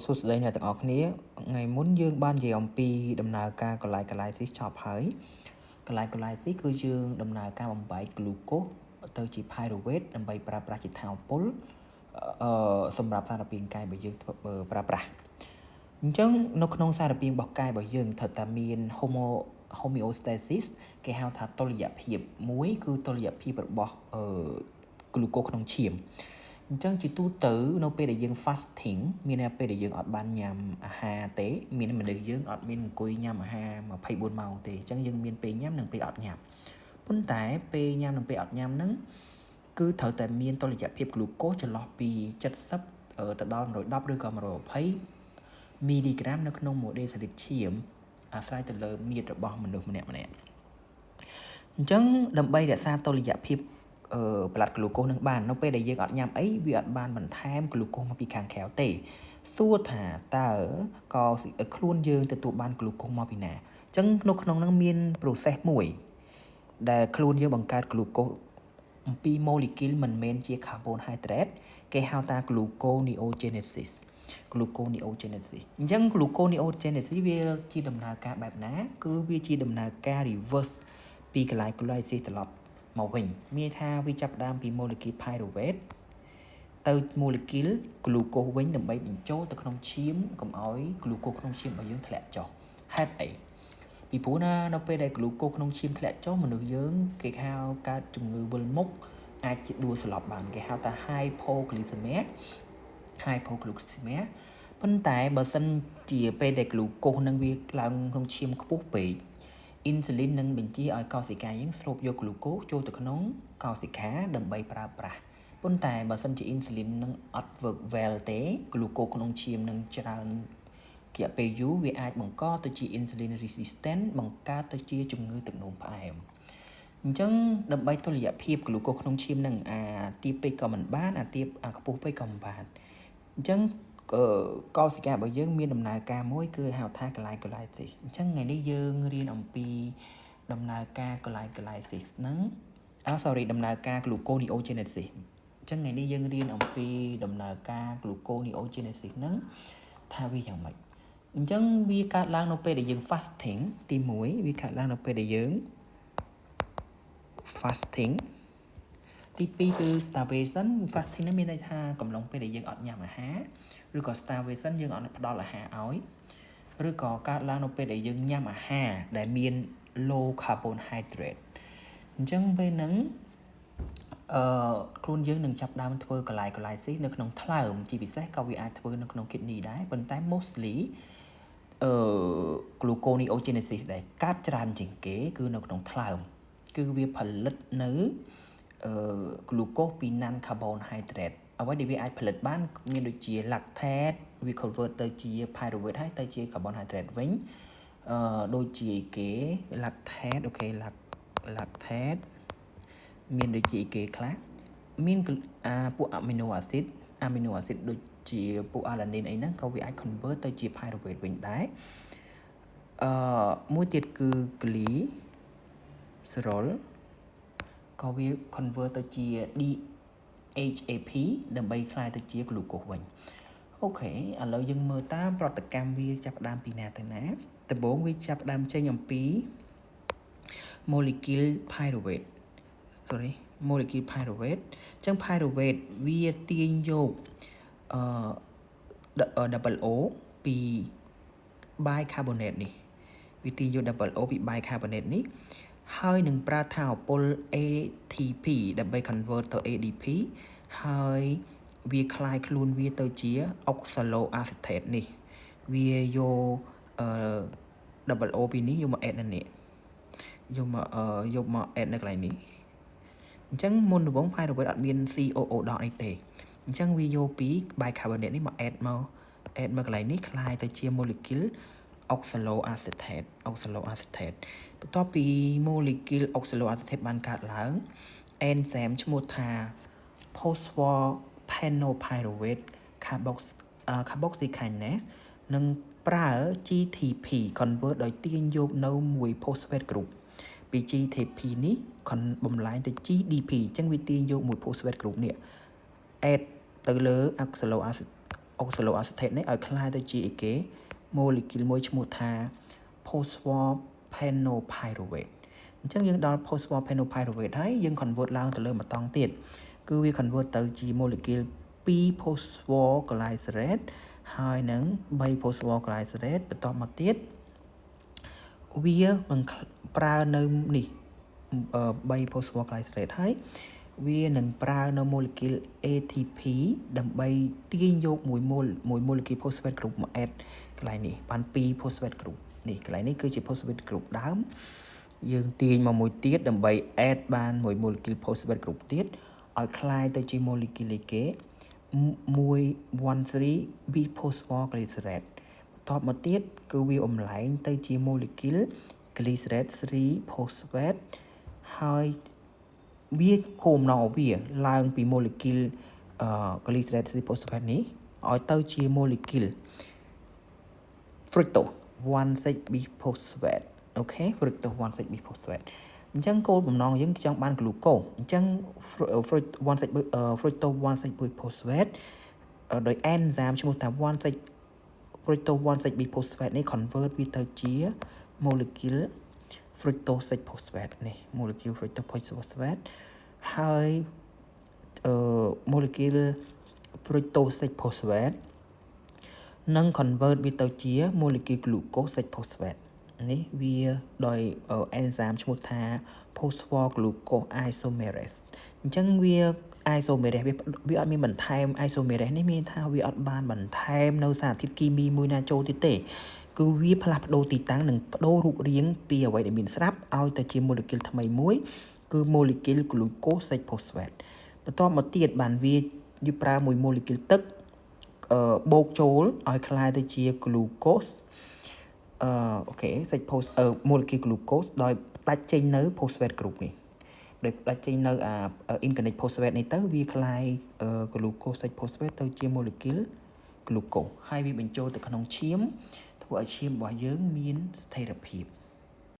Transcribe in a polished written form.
សួស្តីអ្នកទាំងអស់គ្នាថ្ងៃមុនយើងបាននិយាយអំពីដំណើរការ glycolysis ចប់ហើយ glycolysis គឺយើងដំណើរការបំបែក glucose ទៅជា pyruvate ដើម្បីប្រើប្រាស់ជាថាមពលសម្រាប់សារពាង្គកាយរបស់យើងប្រើប្រាស់អញ្ចឹងនៅក្នុងសារពាង្គរបស់កាយរបស់យើងត្រូវតែមាន homeostasis គេហៅថាតុល្យភាពមួយគឺតុល្យភាពរបស់glucose ក្នុងឈាមអញ្ចឹងជាទូទៅនៅពេលដែលយើង fasting មានន័យពេលដែលយើងអត់បានញ៉ាំអាហារទេមានមនុស្សយើងអត់មានអង្គុយញ៉ាំអាហារ24ម៉ោងទេអញ្ចឹងយើងមានពេលញ៉ាំនិងពេលអត់ញ៉ាំប៉ុន្តែពេលញ៉ាំនិងពេលអត់ញ៉ាំហ្នឹងគឺត្រូវតែមានតុល្យភាព glucose ចន្លោះពី70ទៅដល់110ឬក៏120មីលីក្រាមនៅក្នុង1ដេស៊ីលីត្រឈាមអាស្រ័យទៅលើមាត្ររបស់មនុស្សម្នាក់ៗអញ្ចឹងដើម្បីរក្សាតុល្យភាពប្លាត់ glucose នឹងបាននៅពេលដែលយើងអត់ញ៉ាំអីវាអត់បានបន្ថែម glucose មកពីខាងក្រៅទេសួរថាតើក៏ខ្លួនយើងទទួលបាន glucose មកពីណាអញ្ចឹងនៅក្នុងហ្នឹងមាន process មួយដែលខ្លួនយើងបង្កើត glucose អំពី molecule មិនមែនជា carbohydrate គេហៅថា gluconeogenesis អញ្ចឹង gluconeogenesis វាជាដំណើរការបែបណាគឺវាជាដំណើរការ reverse ពី glycolysis ត្រឡប់មកវិញមានថាវាចាប់ផ្ដើមពី molecule pyruvate ទៅ molecule glucose វិញដើម្បីបញ្ចូលទៅក្នុងឈាមកុំឲ្យ glucose ក្នុងឈាមរបស់យើងធ្លាក់ចុះហេតុអីពីព្រោះណានៅពេលដែល glucose ក្នុងឈាមធ្លាក់ចុះមនុស្សយើងគេហៅកើតជំងឺវិលមុខអាចជាដួលស្លាប់បានគេហៅថា hypoglycemia ប៉ុន្តែបើសិនជាពេលដែល glucose នឹងវាឡើងក្នុងឈាមខ្ពស់ពេក insulin នឹងបញ្ជាឲ្យកោសិកាយើងស្រូបយក glucose ចូលទៅក្នុងកោសិកាដើម្បីប្រើប្រាស់ប៉ុន្តែបើសិនជា insulin នឹងអត់ work well ទេ glucose ក្នុងឈាមនឹងច្រើនរយៈពេលយូរវាអាចបង្កទៅជា insulin resistant បង្កើតទៅជាជំងឺទឹកនោមផ្អែមអញ្ចឹងដើម្បីតុល្យភាព glucose ក្នុងឈាមនឹងអាទាបពេកក៏មិនបានអាទាបខ្ពស់ពេកក៏មិនបានអញ្ចឹងកោសិការបស់យើងមានដំណើរការមួយគឺហៅថា glycolysis អញ្ចឹងថ្ងៃនេះយើងរៀនអំពីដំណើរការ glycolysis ហ្នឹងដំណើរការ gluconeogenesis អញ្ចឹងថ្ងៃនេះយើងរៀនអំពីដំណើរការ gluconeogenesis ហ្នឹងថាវាយ៉ាងម៉េចអញ្ចឹងវាកើតឡើងនៅពេលដែលយើង fasting ទី1វាកើតឡើងនៅពេលដែលយើង fasting ទី2គឺ starvation fasting នេះមានន័យថាកំឡុងពេលដែលយើងអត់ញ៉ាំអាហារឬក៏ starvation យើងអត់ផ្ដល់អាហារឲ្យឬក៏កើតឡើងនៅពេលដែលយើងញ៉ាំអាហារដែលមាន low carbohydrate អញ្ចឹងពេលហ្នឹងខ្លួនយើងនឹងចាប់ដើមធ្វើ glycolysis នៅក្នុងថ្លើមជាពិសេសក៏វាអាចធ្វើនៅក្នុង kidney ដែរប៉ុន្តែ mostly gluconeogenesis ដែលកើតច្រើនជាងគេគឺនៅក្នុងថ្លើមគឺវាផលិតនៅglucose ពី non carbohydrate អ្វីដែលវាអាចផលិតបានមានដូចជា lactate វា convert ទៅជា pyruvate ហើយទៅជា carbohydrate វិញដូចជាគេ lactate អូខេ lactate មានដូចជាគេខ្លះមានពួក amino acid ដូចជាពួក alanine អីហ្នឹងក៏វាអាច convert ទៅជា pyruvate វិញដែរមួយទៀតគឺ glycerol ក៏វា convert ទៅជា DHAP ដើម្បីក្លាយទៅជា glucose វិញអូខេឥឡូវយើងមើលតាមប្រតិកម្មវាចាប់ផ្ដើមពីណាទៅណាដំបូងវាចាប់ផ្ដើមចេញអំពី molecule pyruvate អញ្ចឹង pyruvate វាទាញយកdouble O ពី bicarbonate នេះវាទាញយក double O ពី bicarbonate នេះហើយនឹងប្រើថាមពល ATP ដើម្បី convert ទៅ ADP ហើយវាคล้ายខ្លួនវាទៅជា oxaloacetate នេះវាយក double O ពីនេះយកមក add នៅនេះយកមក add នៅកន្លែងនេះអញ្ចឹងមុនដំបូង pyruvate អត់មាន COO ដកអីទេអញ្ចឹងវាយកពី bicarbonate នេះមក add មកកន្លែងនេះคล้ายទៅជា molecule oxaloacetate បន្ទាប់ពី molecule oxaloacetate បានកើតឡើង enzyme ឈ្មោះថា phosphopenopyruvate carboxykinase នឹងប្រើ GTP convert ដោយទាញយកនៅមួយ phosphate group ពី GTP នេះបំលែងទៅ GDP អញ្ចឹងវាទាញយកមួយ phosphate group នេះ add ទៅលើ oxaloacetate នេះឲ្យคล้ายទៅជាអីគេ molecule មួយឈ្មោះថា phosphophenopyruvate អញ្ចឹងយើងដល់ phosphophenopyruvate ហើយយើង convert ឡើងទៅលើម្ដងទៀតគឺវា convert ទៅជា molecule 2 phosphoglycerate ហើយនឹង3 phosphoglycerate បន្ទាប់មកទៀតវានឹងប្រើនៅនេះ3 phosphoglycerate ហើយវានឹងប្រើនៅ molecule ATP ដើម្បីទាញយកមួយ molecule phosphate group មក add កន្លែងនេះបាន2 phosphate group នេះកន្លែងនេះគឺជា phosphate group ដើមយើងទាញមកមួយទៀតដើម្បី add បានមួយ molecule phosphate group ទៀតឲ្យคล้ายទៅជា molecule គេ113 biphosphoglycerate បន្ទាប់មកទៀតគឺវាអំឡែងទៅជា molecule glycerate 3 phosphate ហើយវាគោលបំណងវាឡើងពី molecule glycerate 3 phosphate នេះឲ្យទៅជា molecule fructose 1,6 biphosphate អូខេ fructose 1,6 biphosphate អញ្ចឹងគោលបំណងយើងចង់បាន glucose អញ្ចឹង fructose 1,6 biphosphate ដោយ enzyme ឈ្មោះថា fructose 1,6 biphosphate នេះ convert វាទៅជា molecule fructose 6 phosphate នេះ molecule fructose 6 phosphate ហើយ molecule fructose 6 phosphate នឹង convert វាទៅជា molecule glucose 6 phosphate នេះវាដោយ enzyme ឈ្មោះថា phosphoglucose isomerase អញ្ចឹងវា isomerase វាអត់មានបន្ថែម isomerase នេះមានថាវាអត់បានបន្ថែមនៅសារធាតុគីមីមួយណាចូលទៀតទេគឺវាផ្លាស់ប្ដូរទីតាំងនិងប្ដូររូបរាងពីអ្វីដែលមានស្រាប់ឲ្យទៅជា molecule ថ្មីមួយគឺ molecule glucose 6 phosphate បន្ទាប់មកទៀតបានវាប្រើមួយ molecule ទឹកបូកចូលឲ្យคล้ายទៅជា glucose អូខេ molecule glucose ដោយដាច់ចេញនៅ phosphate group នេះដោយដាច់ចេញនៅinorganic phosphate នេះទៅវាคล้าย glucose 6 phosphate ទៅជា molecule glucose ហើយវាបញ្ចូលទៅក្នុងឈាមធ្វើឲ្យឈាមរបស់យើងមានស្ថិរភាព